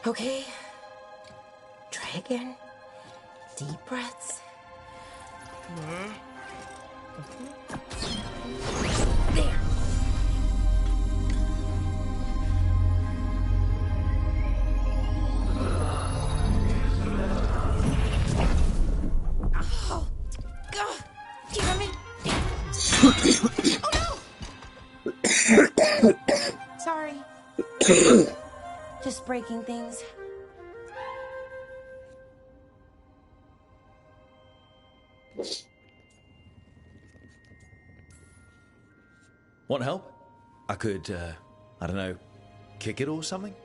Okay. Try again. Deep breaths. There. Oh, God, damn it. Oh, no. Sorry. Just breaking things. Want help? I could, I don't know, kick it or something?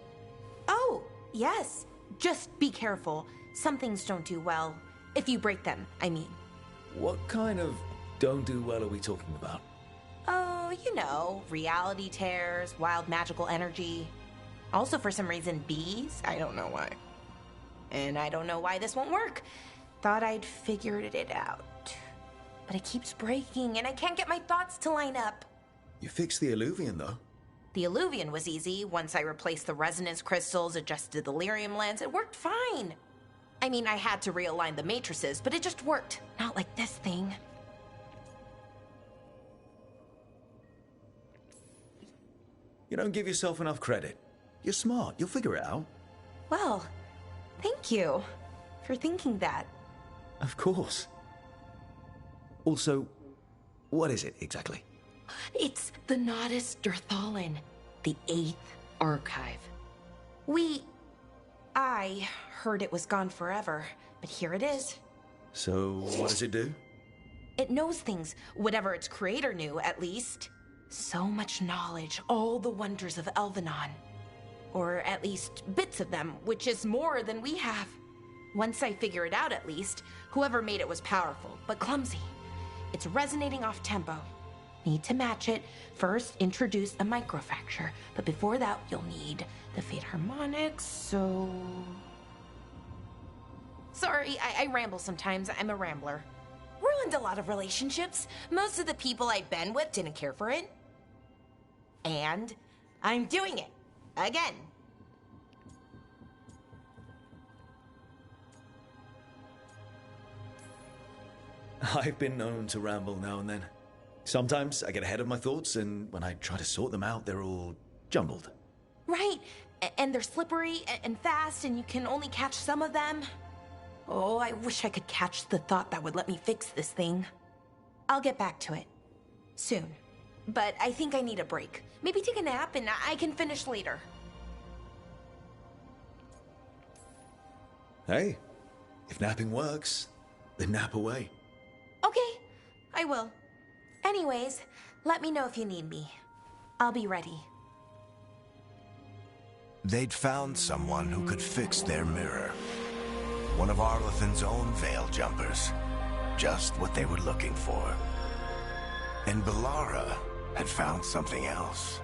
Oh, yes. Just be careful. Some things don't do well. If you break them, I mean. What kind of don't do well are we talking about? Oh, you know, reality tears, wild magical energy. Also, for some reason, bees. I don't know why. And I don't know why this won't work. Thought I'd figured it out. But it keeps breaking, and I can't get my thoughts to line up. You fixed the Illuvian, though. The Illuvian was easy. Once I replaced the resonance crystals, adjusted the lyrium lens, it worked fine. I mean, I had to realign the matrices, but it just worked. Not like this thing. You don't give yourself enough credit. You're smart. You'll figure it out. Well, thank you for thinking that. Of course. Also, what is it exactly? It's the Nodus Durthalin, the 8th archive. I heard it was gone forever, but here it is. So, what does it do? It knows things, whatever its creator knew, at least. So much knowledge, all the wonders of Elvenon. Or at least bits of them, which is more than we have. Once I figure it out, at least, whoever made it was powerful, but clumsy. It's resonating off tempo. Need to match it. First, introduce a microfracture, but before that, you'll need the Fate Harmonics, so... Sorry, I ramble sometimes. I'm a rambler. Ruined a lot of relationships. Most of the people I've been with didn't care for it. And I'm doing it. Again. I've been known to ramble now and then. Sometimes I get ahead of my thoughts, and when I try to sort them out, they're all jumbled. Right. And they're slippery and fast, and you can only catch some of them. Oh, I wish I could catch the thought that would let me fix this thing. I'll get back to it. Soon. But I think I need a break. Maybe take a nap, and I can finish later. Hey, if napping works, then nap away. Okay, I will. Anyways, let me know if you need me. I'll be ready. They'd found someone who could fix their mirror. One of Arlathan's own Veil Jumpers. Just what they were looking for. And Bellara had found something else.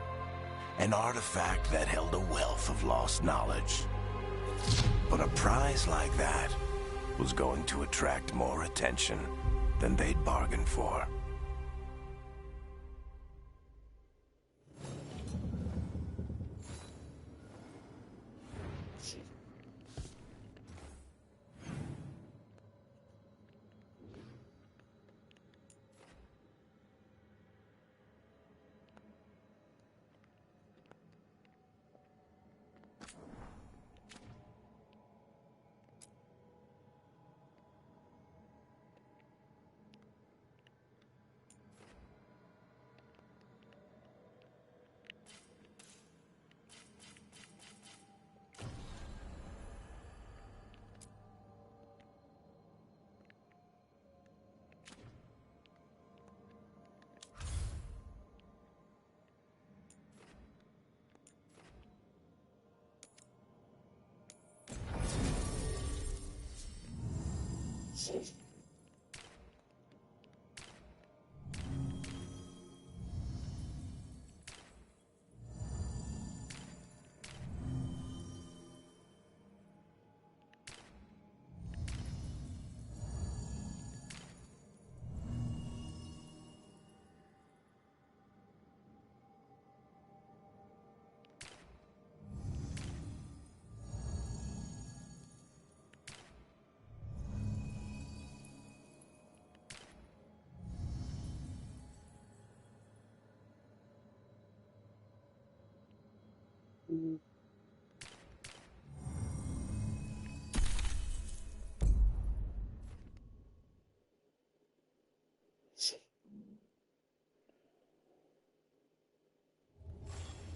An artifact that held a wealth of lost knowledge. But a prize like that was going to attract more attention than they'd bargained for.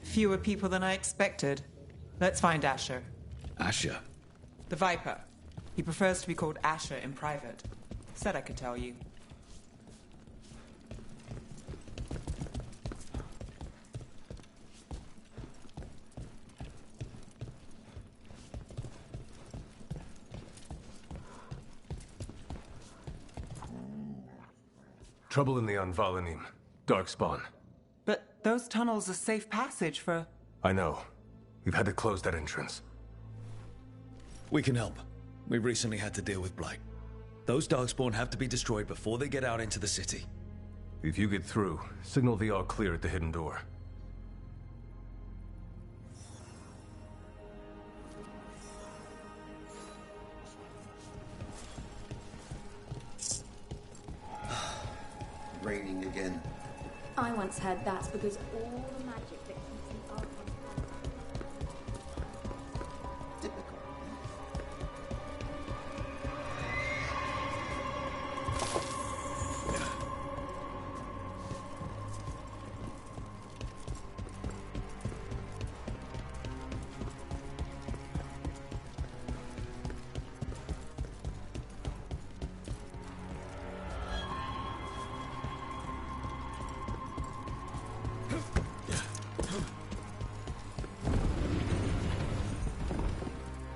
Fewer people than I expected. Let's find Asher. Asher? The Viper. He prefers to be called Asher in private. Said I could tell you. Trouble in the Anvalanim. Darkspawn. But those tunnels are safe passage for... I know. We've had to close that entrance. We can help. We recently had to deal with Blight. Those Darkspawn have to be destroyed before they get out into the city. If you get through, signal the all clear at the hidden door. Raining again. I once heard that's because all the magic that keeps the Archon Typical.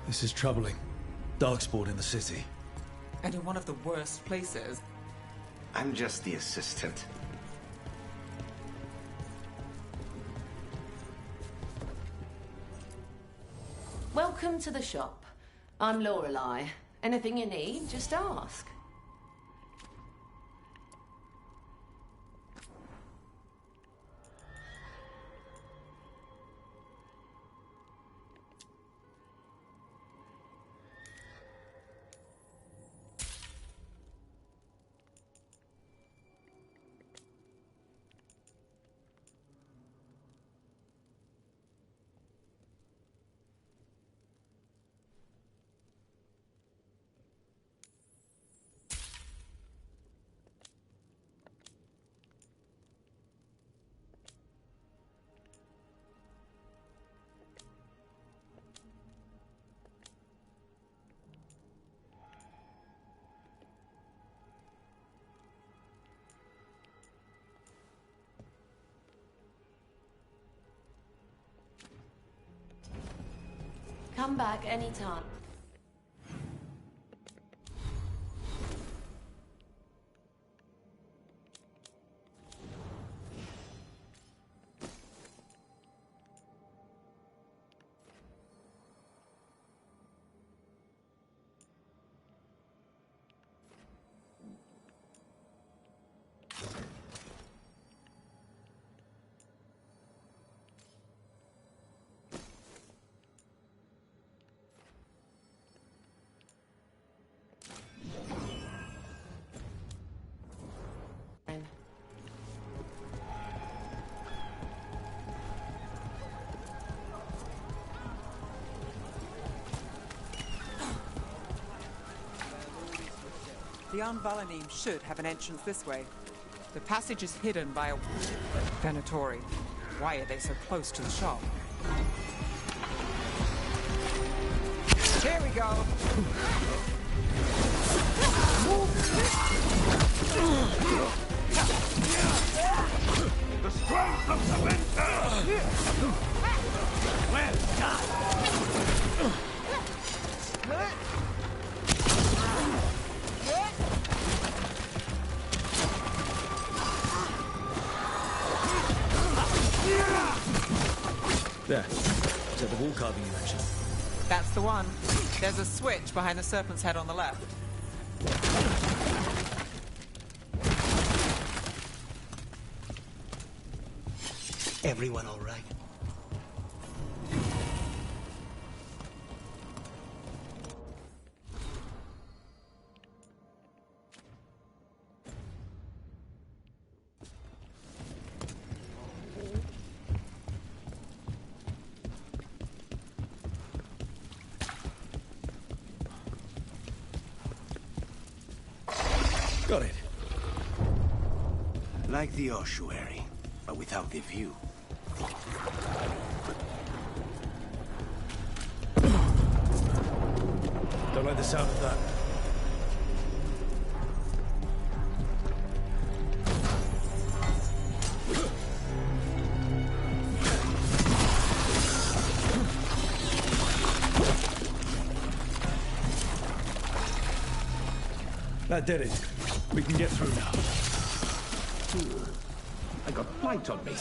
This is troubling. Darkspawn in the city. And in one of the worst places. I'm just the assistant. Welcome to the shop. I'm Lorelei. Anything you need, just ask. Come back anytime. The Anvalanim should have an entrance this way. The passage is hidden by a Venatori. Why are they so close to the shop? Here we go! The strength of the winter! Well done! There. Is that the wall carving you mentioned? That's the one. There's a switch behind the serpent's head on the left. Everyone all right? Got it. Like the ossuary, but without the view. Don't like the sound of that. That did it. We can get through now. I got flight on me.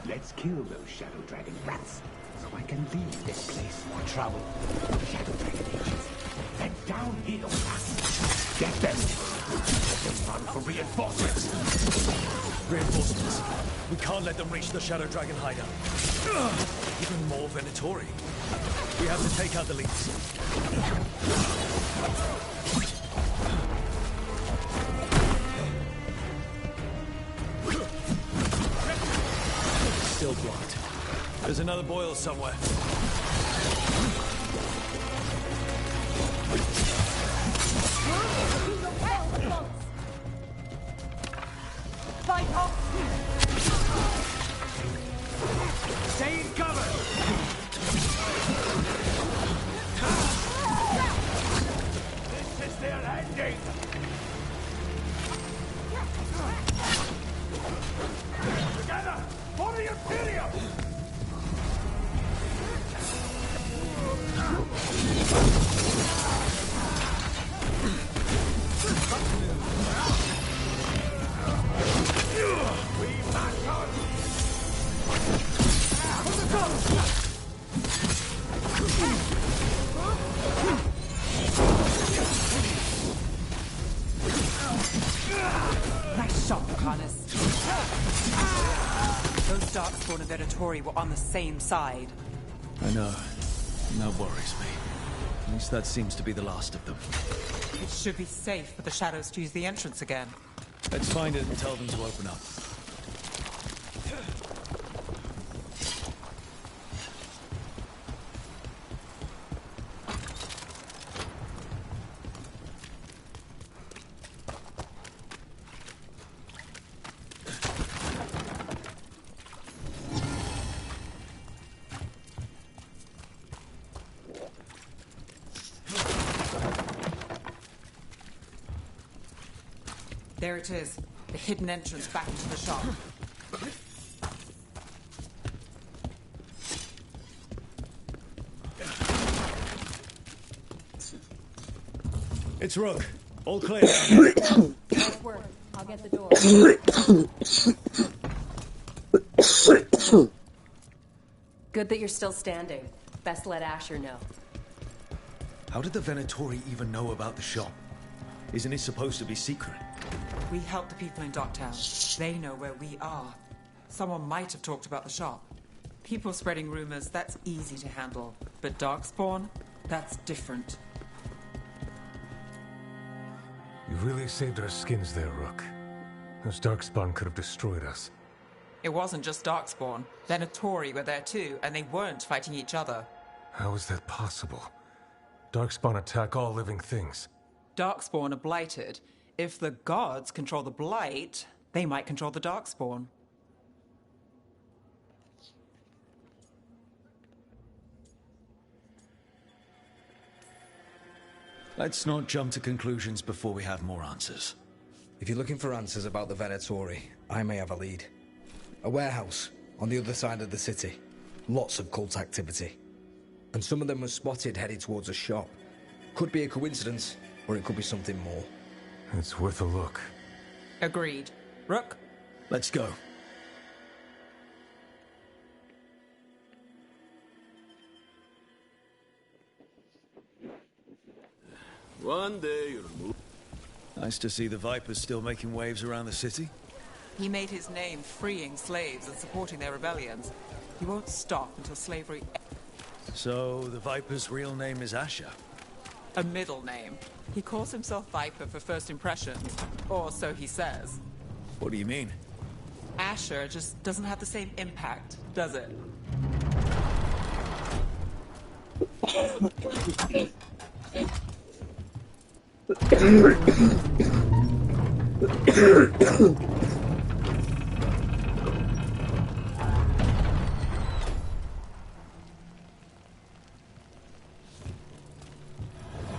Let's kill those Shadow Dragon rats, so I can leave this place for travel. Shadow Dragon agents, they're downhill. Get them. Let them run for reinforcements. Reinforcements. We can't let them reach the Shadow Dragon hideout. Even more Venatori. We have to take out the leads. Still blocked. There's another boil somewhere. Fight off! Stay in cover! This is their ending! Together! For the Imperium! We march on! Nice shot, Harness. Those Darkspawn and Venatori were on the same side. I know. And that worries me. At least that seems to be the last of them. It should be safe for the Shadows to use the entrance again. Let's find it and tell them to open up. There it is. The hidden entrance back to the shop. It's Rook. All clear. Nice work. I'll get the door. Good that you're still standing. Best let Asher know. How did the Venatori even know about the shop? Isn't it supposed to be secret? We help the people in Docktown. They know where we are. Someone might have talked about the shop. People spreading rumors, that's easy to handle. But Darkspawn, that's different. You really saved our skins there, Rook. Those Darkspawn could have destroyed us. It wasn't just Darkspawn. Venatori were there too, and they weren't fighting each other. How is that possible? Darkspawn attack all living things. Darkspawn are blighted. If the gods control the blight, they might control the Darkspawn. Let's not jump to conclusions before we have more answers. If you're looking for answers about the Venatori, I may have a lead. A warehouse on the other side of the city. Lots of cult activity. And some of them were spotted headed towards a shop. Could be a coincidence, or it could be something more. It's worth a look. Agreed. Rook? Let's go. One day you'll move. Nice to see the Vipers still making waves around the city. He made his name freeing slaves and supporting their rebellions. He won't stop until slavery... So, the Viper's real name is Asher? A middle name. He calls himself Viper for first impressions. Or so he says. What do you mean? Asher just doesn't have the same impact, does it?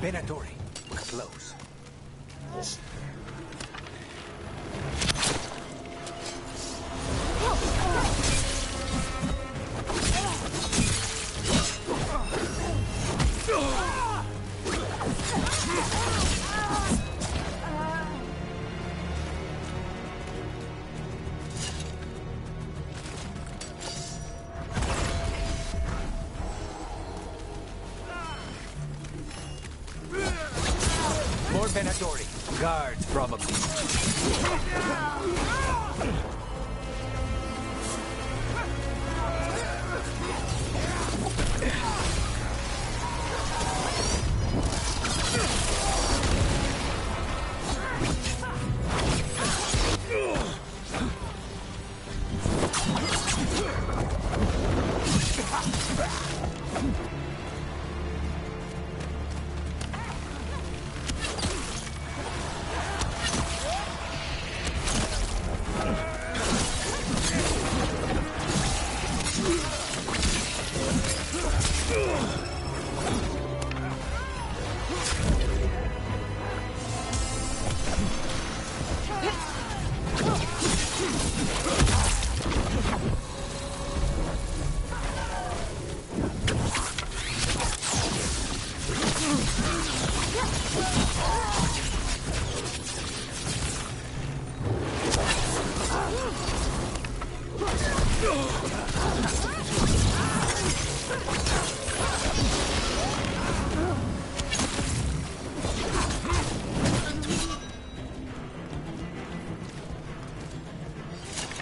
Venatori, we're close. More Venatori. Guards, probably.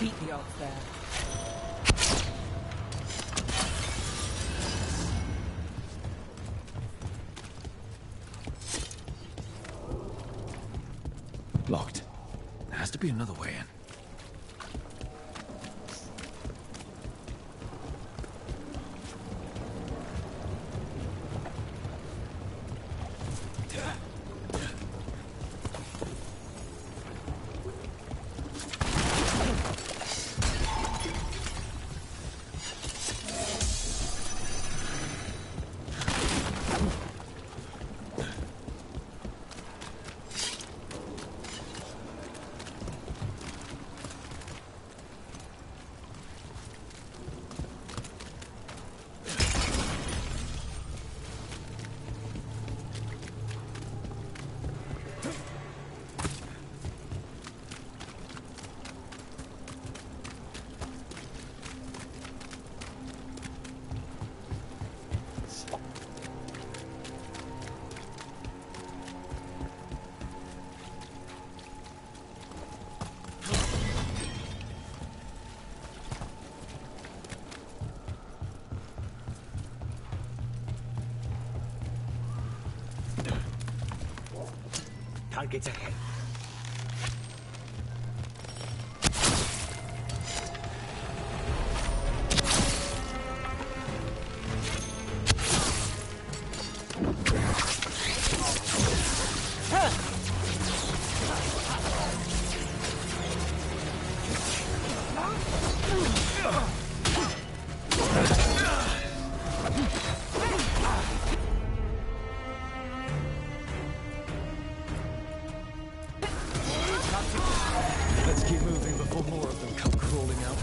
Beat the odds there. Locked. There has to be another way in. Targets ahead. Let's keep moving before more of them come crawling out.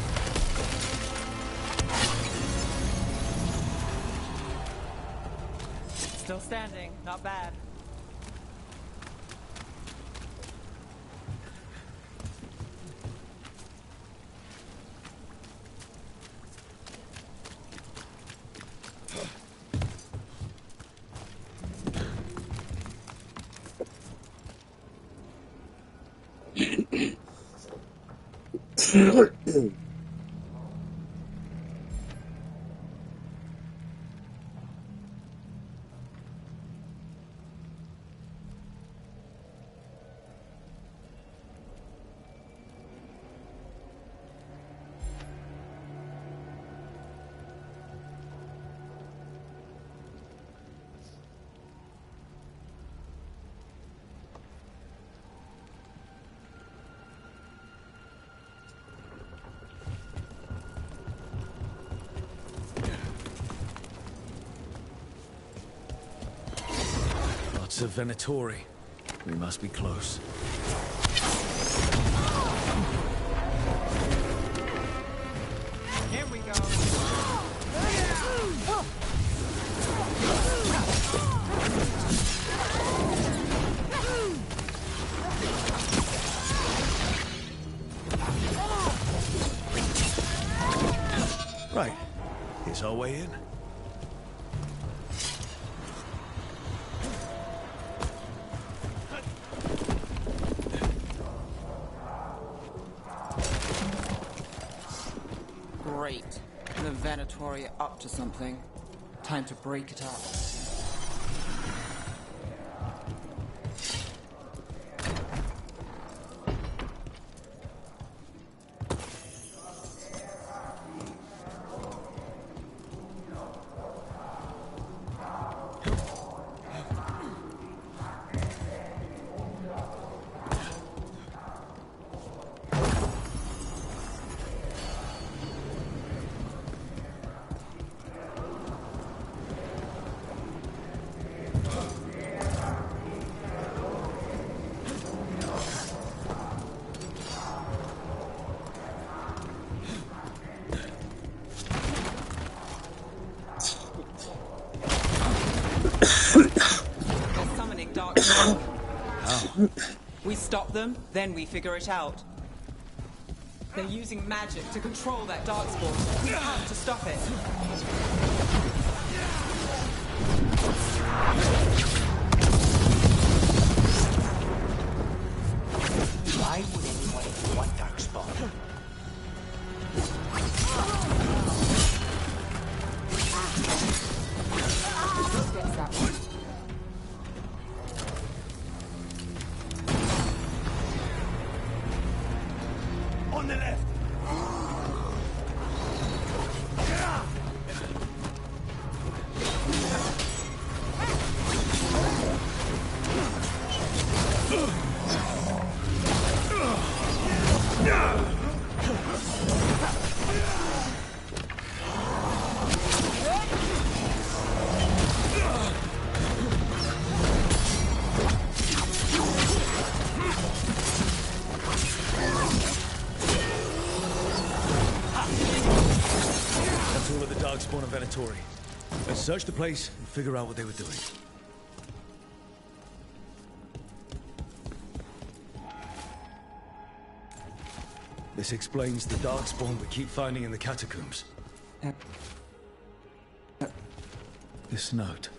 Still standing, not bad. Knights of Venatori. We must be close. Here we go. Right. Here's our way in. Great. The Venatori are up to something. Time to break it up. We stop them, then we figure it out. They're using magic to control that darkspawn. We have to stop it. Why would anyone want darkspawn? On the left! Darkspawn of Venatori. Let's search the place and figure out what they were doing. This explains the Darkspawn we keep finding in the catacombs. This note.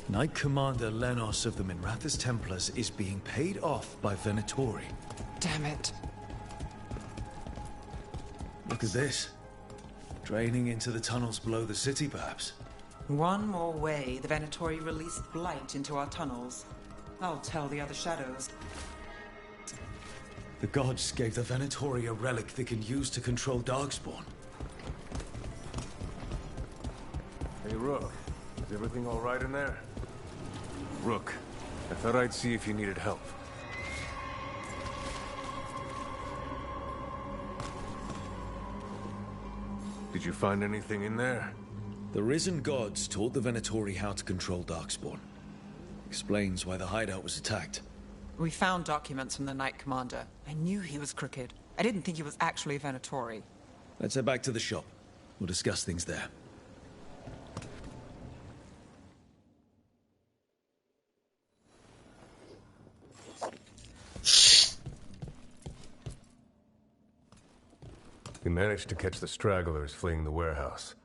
Knight Commander Lenos of the Minrathous Templars is being paid off by Venatori. Damn it. Look at this. Draining into the tunnels below the city, perhaps. One more way the Venatori released blight into our tunnels. I'll tell the other shadows. The gods gave the Venatori a relic they can use to control Darkspawn. Hey, Rook. Is everything all right in there? Rook, I thought I'd see if you needed help. Did you find anything in there? The risen gods taught the Venatori how to control Darkspawn. Explains why the hideout was attacked. We found documents from the Knight Commander. I knew he was crooked. I didn't think he was actually a Venatori. Let's head back to the shop. We'll discuss things there. We managed to catch the stragglers fleeing the warehouse.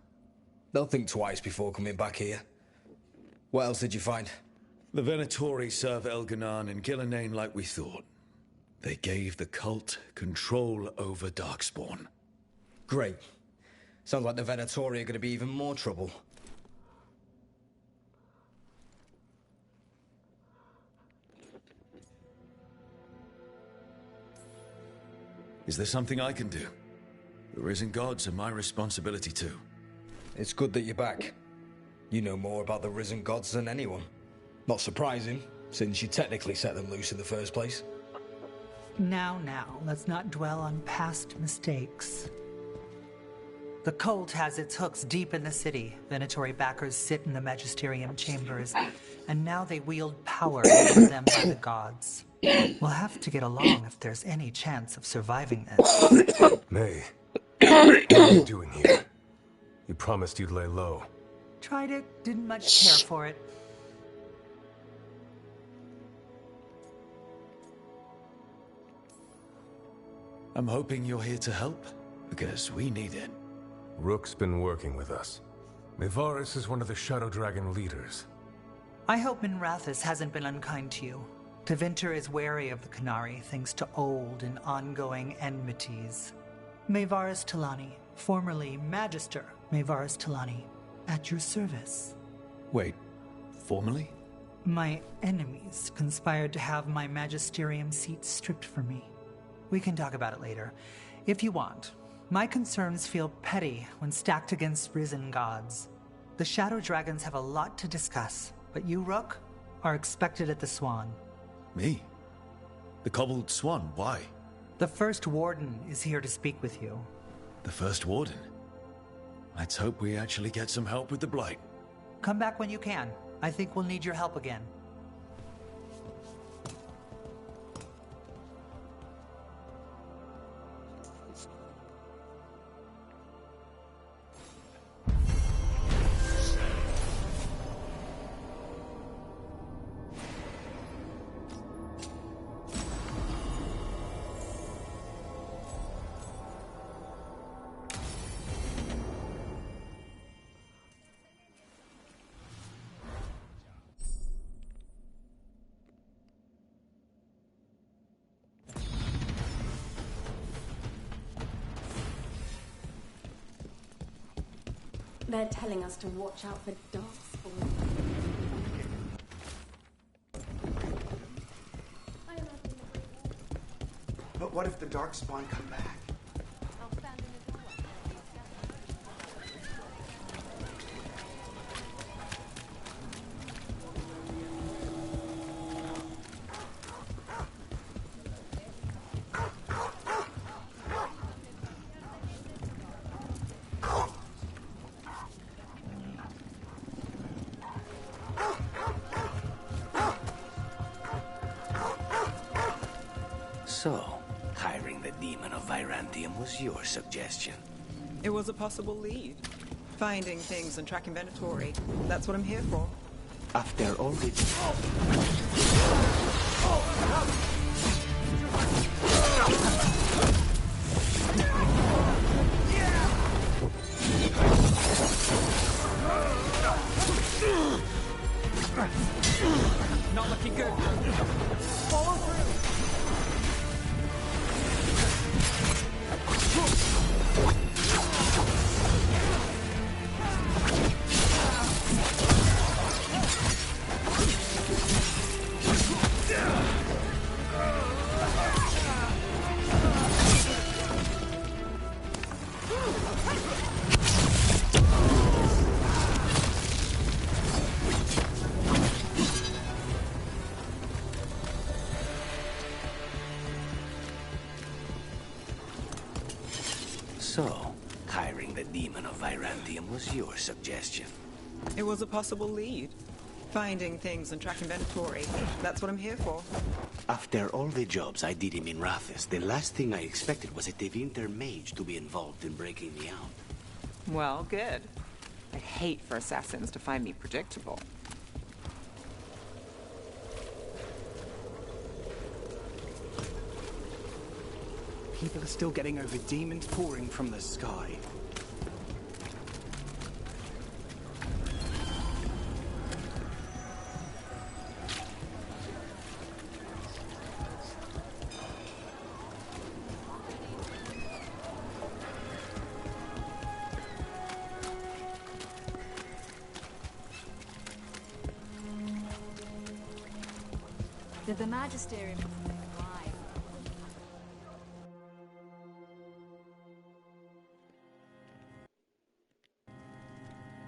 They'll think twice before coming back here. What else did you find? The Venatori serve Elganan and Gillenane like we thought. They gave the cult control over Darkspawn. Great. Sounds like the Venatori are going to be even more trouble. Is there something I can do? The risen gods are my responsibility too. It's good that you're back. You know more about the risen gods than anyone. Not surprising, since you technically set them loose in the first place. Now, let's not dwell on past mistakes. The cult has its hooks deep in the city. Venatori backers sit in the Magisterium chambers. and now they wield power given them by the gods. We'll have to get along if there's any chance of surviving this. May, what are you doing here? You promised you'd lay low. Tried it, didn't much care for it. I'm hoping you're here to help, because we need it. Rook's been working with us. Minrathous is one of the Shadow Dragon leaders. I hope Minrathous hasn't been unkind to you. Tevinter is wary of the Qunari thanks to old and ongoing enmities. Mayvarus Talani, formerly Magister Mayvarus Talani, at your service. Wait, formally? My enemies conspired to have my magisterium seat stripped from me. We can talk about it later, if you want. My concerns feel petty when stacked against risen gods. The Shadow Dragons have a lot to discuss, but you, Rook, are expected at the Swan. Me? The Cobbled Swan, why? The First Warden is here to speak with you. The First Warden? Let's hope we actually get some help with the Blight. Come back when you can. I think we'll need your help again. They're telling us to watch out for darkspawn. But what if the darkspawn come back? So, hiring the demon of Virantium was your suggestion. It was a possible lead. Finding things and tracking Venatori. That's what I'm here for. After all the... Not looking good. Follow through. So, hiring the demon of Virantium was your suggestion. It was a possible lead. Finding things and tracking Venatori. That's what I'm here for. After all the jobs I did in Minrathous, the last thing I expected was a Tevinter mage to be involved in breaking me out. Well, good. I'd hate for assassins to find me predictable. People are still getting over demons pouring from the sky. Did the Magisterium arrive?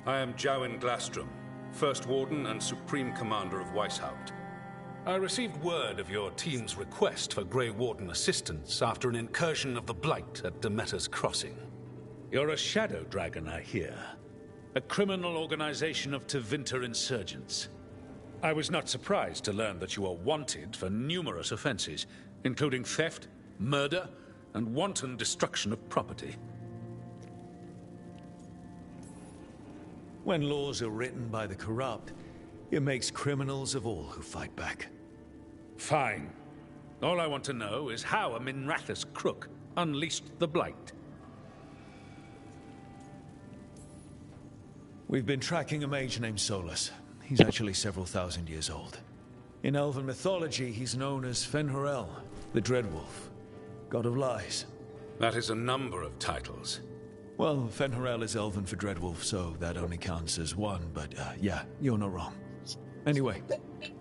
I am Jowen Glastrom, First Warden and Supreme Commander of Weishaupt. I received word of your team's request for Grey Warden assistance after an incursion of the Blight at Demeter's Crossing. You're a Shadow Dragon, I hear. A criminal organization of Tevinter insurgents. I was not surprised to learn that you are wanted for numerous offenses, including theft, murder, and wanton destruction of property. When laws are written by the corrupt, it makes criminals of all who fight back. Fine. All I want to know is how a Minrathous crook unleashed the Blight. We've been tracking a mage named Solus. He's actually several thousand years old. In elven mythology, he's known as Fen'Harel, the Dreadwolf, god of lies. That is a number of titles. Well, Fen'Harel is elven for Dreadwolf, so that only counts as one, but yeah, you're not wrong. Anyway,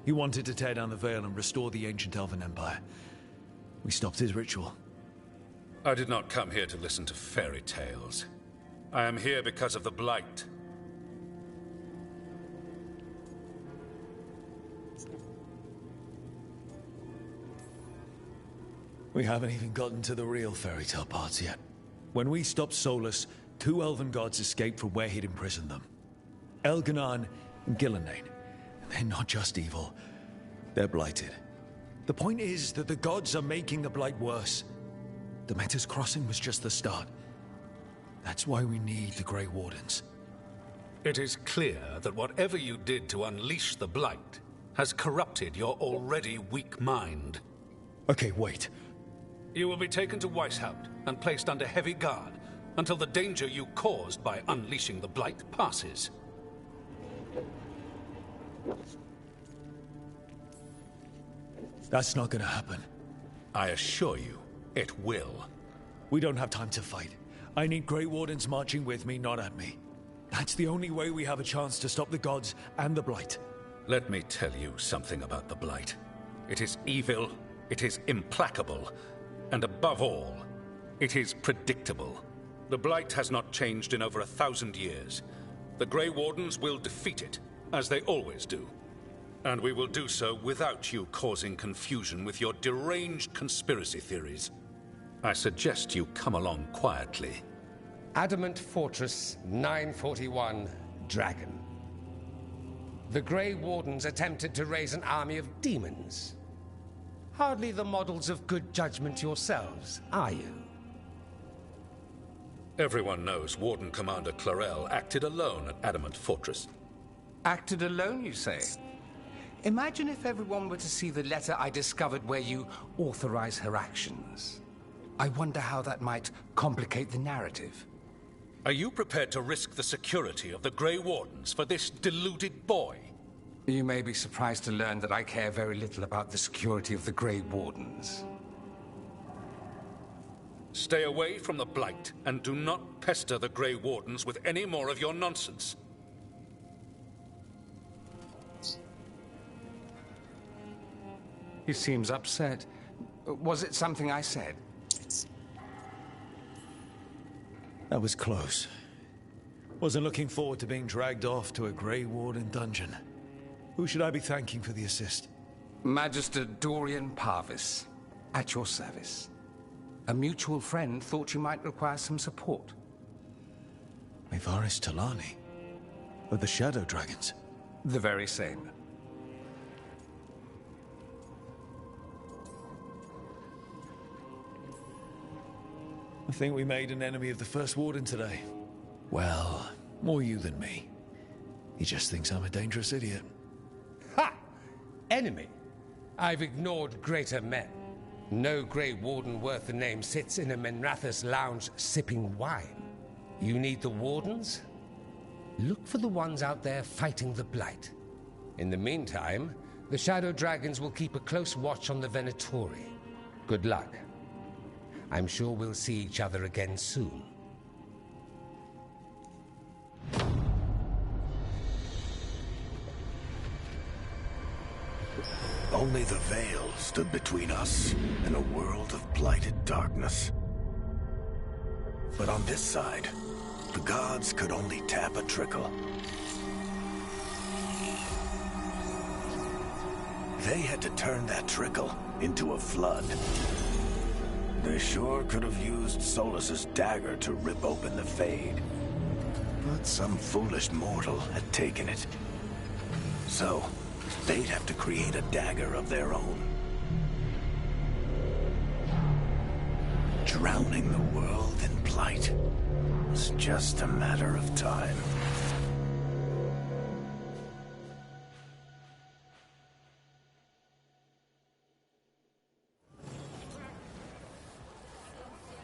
he wanted to tear down the Veil and restore the ancient elven empire. We stopped his ritual. I did not come here to listen to fairy tales. I am here because of the Blight. We haven't even gotten to the real fairy tale parts yet. When we stopped Solus, 2 elven gods escaped from where he'd imprisoned them. Elganon and Gillenane. They're not just evil, they're blighted. The point is that the gods are making the Blight worse. Demeter's Crossing was just the start. That's why we need the Grey Wardens. It is clear that whatever you did to unleash the Blight has corrupted your already weak mind. Okay, wait. You will be taken to Weishaupt and placed under heavy guard until the danger you caused by unleashing the Blight passes. That's not gonna happen. I assure you, it will. We don't have time to fight. I need Grey Wardens marching with me, not at me. That's the only way we have a chance to stop the gods and the Blight. Let me tell you something about the Blight. It is evil, it is implacable, and above all, it is predictable. The Blight has not changed in over 1,000 years. The Grey Wardens will defeat it, as they always do. And we will do so without you causing confusion with your deranged conspiracy theories. I suggest you come along quietly. Adamant Fortress 941, Dragon. The Grey Wardens attempted to raise an army of demons. Hardly the models of good judgment yourselves, are you? Everyone knows Warden Commander Clarel acted alone at Adamant Fortress. Acted alone, you say? Imagine if everyone were to see the letter I discovered where you authorize her actions. I wonder how that might complicate the narrative. Are you prepared to risk the security of the Grey Wardens for this deluded boy? You may be surprised to learn that I care very little about the security of the Grey Wardens. Stay away from the Blight, and do not pester the Grey Wardens with any more of your nonsense. He seems upset. Was it something I said? That was close. Wasn't looking forward to being dragged off to a Grey Warden dungeon. Who should I be thanking for the assist? Magister Dorian Parvis, at your service. A mutual friend thought you might require some support. Myvaris Talani? Of the Shadow Dragons? The very same. I think we made an enemy of the First Warden today. Well, more you than me. He just thinks I'm a dangerous idiot. Ha! Enemy? I've ignored greater men. No Grey Warden worth the name sits in a Minrathous lounge sipping wine. You need the Wardens? Look for the ones out there fighting the Blight. In the meantime, the Shadow Dragons will keep a close watch on the Venatori. Good luck. I'm sure we'll see each other again soon. Only the Veil stood between us and a world of blighted darkness. But on this side, the gods could only tap a trickle. They had to turn that trickle into a flood. They sure could have used Solus's dagger to rip open the Fade. But some foolish mortal had taken it. So, they'd have to create a dagger of their own. Drowning the world in blight was just a matter of time.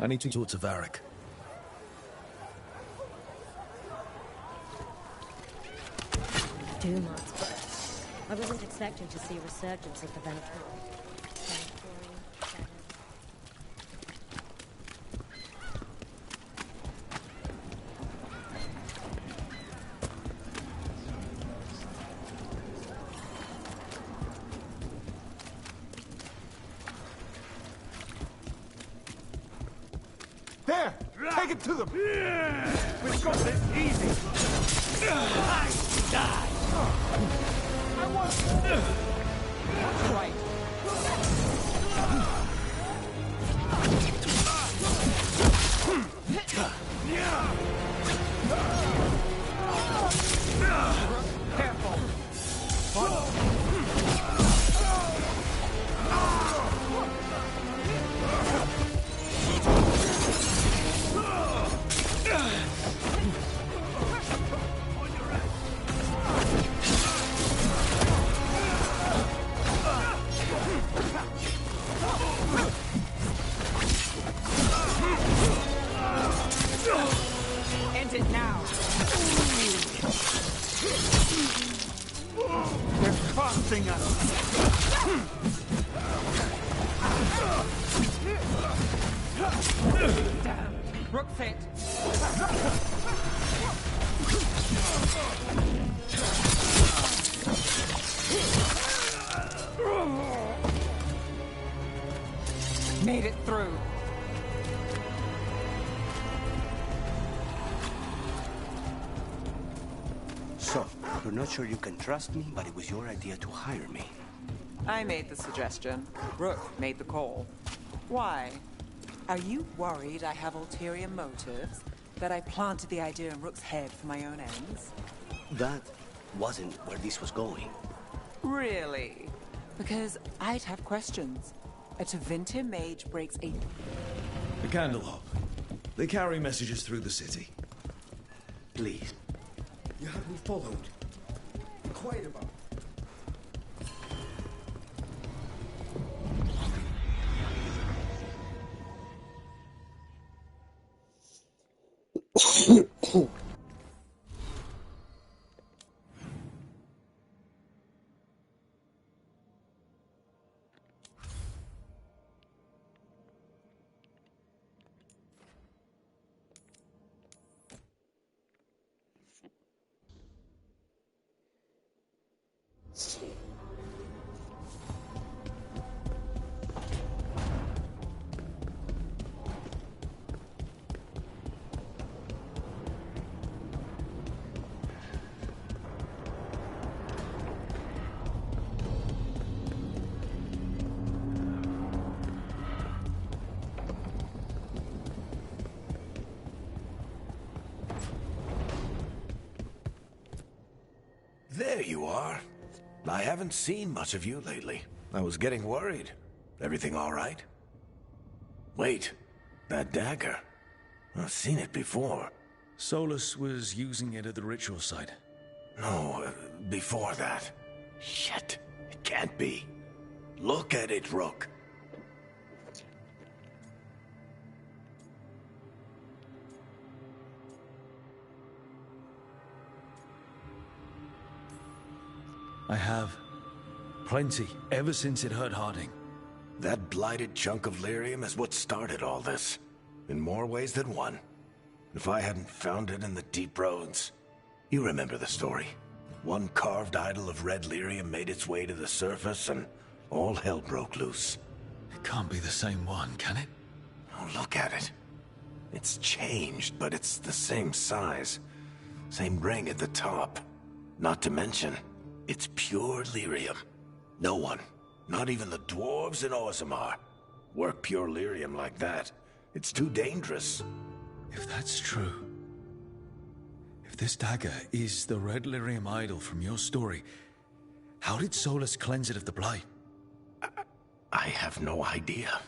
I need to talk to Varric. Dumont's birth. I wasn't expecting to see a resurgence of the Venator. There! Take it to them! We've got this easy! Die! I want... That's right. Careful! End it now! They're fasting us! Damn! Rook fit! Made it through. So, you're not sure you can trust me, but it was your idea to hire me. I made the suggestion. Rook made the call. Why? Are you worried I have ulterior motives? That I planted the idea in Rook's head for my own ends? That wasn't where this was going. Really? Because I'd have questions. A Tevinter mage breaks a... The Candlehop. They carry messages through the city. Please. You have me followed. Be quiet about it. There you are. I haven't seen much of you lately. I was getting worried. Everything all right? Wait, that dagger. I've seen it before. Solus was using it at the ritual site. No, before that. Shit, it can't be. Look at it, Rook. I have. Plenty, ever since it hurt Harding. That blighted chunk of lyrium is what started all this. In more ways than one. If I hadn't found it in the deep roads... You remember the story. One carved idol of red lyrium made its way to the surface and all hell broke loose. It can't be the same one, can it? Oh, look at it. It's changed, but it's the same size. Same ring at the top. Not to mention, it's pure lyrium. No one, not even the dwarves in Orzammar, work pure lyrium like that. It's too dangerous. If that's true... If this dagger is the red lyrium idol from your story, How did Solus cleanse it of the blight? I have no idea.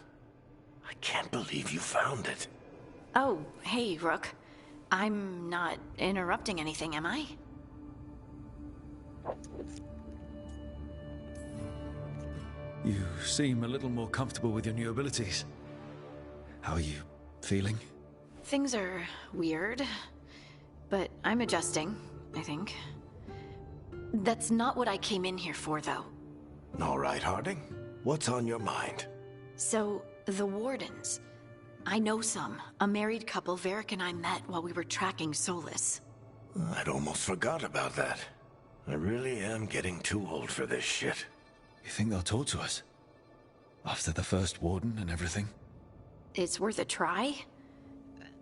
I can't believe you found it. Oh, hey, Rook. I'm not interrupting anything, am I? You seem a little more comfortable with your new abilities. How are you feeling? Things are weird, but I'm adjusting, I think. That's not what I came in here for, though. All right, Harding. What's on your mind? So, the Wardens. I know some. A married couple Varric and I met while we were tracking Solus. I'd almost forgot about that. I really am getting too old for this shit. You think they'll talk to us? After the first Warden and everything? It's worth a try.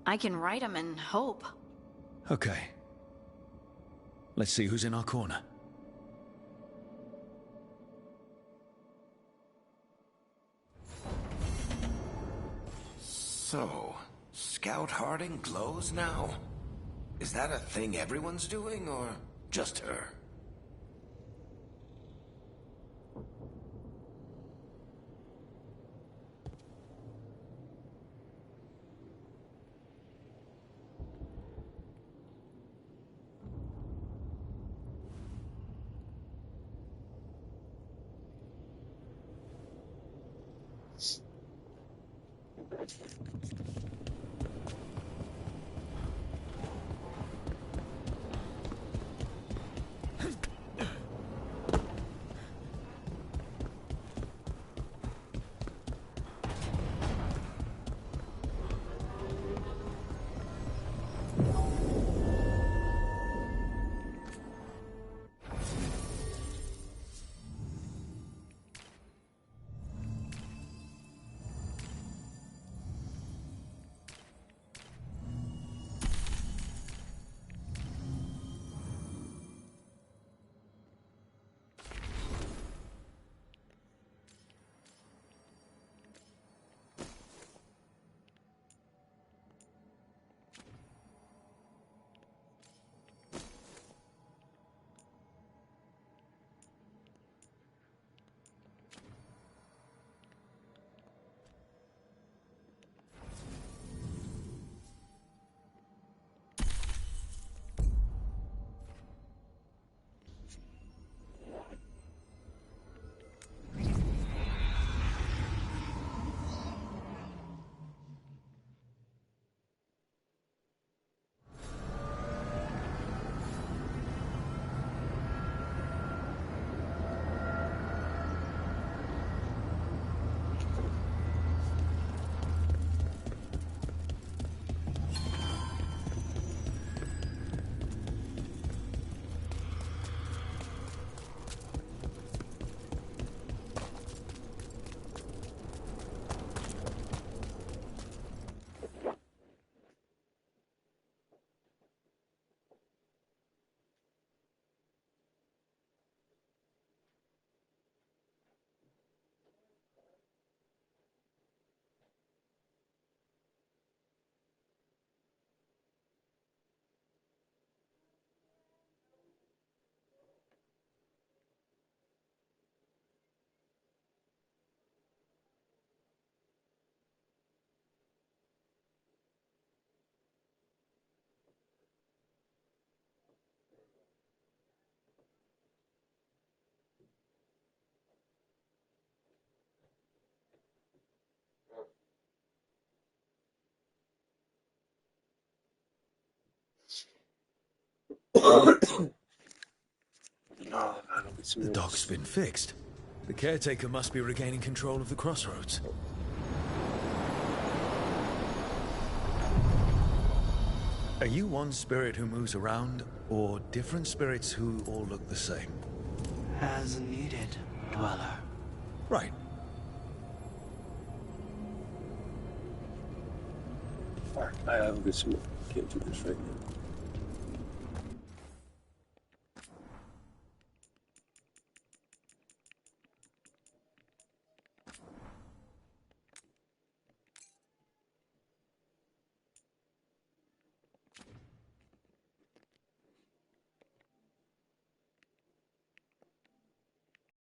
I can write them and hope. Okay. Let's see who's in our corner. So, Scout Harding glows now? Is that a thing everyone's doing, or just her? The dock's been fixed. The caretaker must be regaining control of the crossroads. Are you one spirit who moves around, or different spirits who all look the same? As needed, Dweller. Right. I have this. Can't do this right now.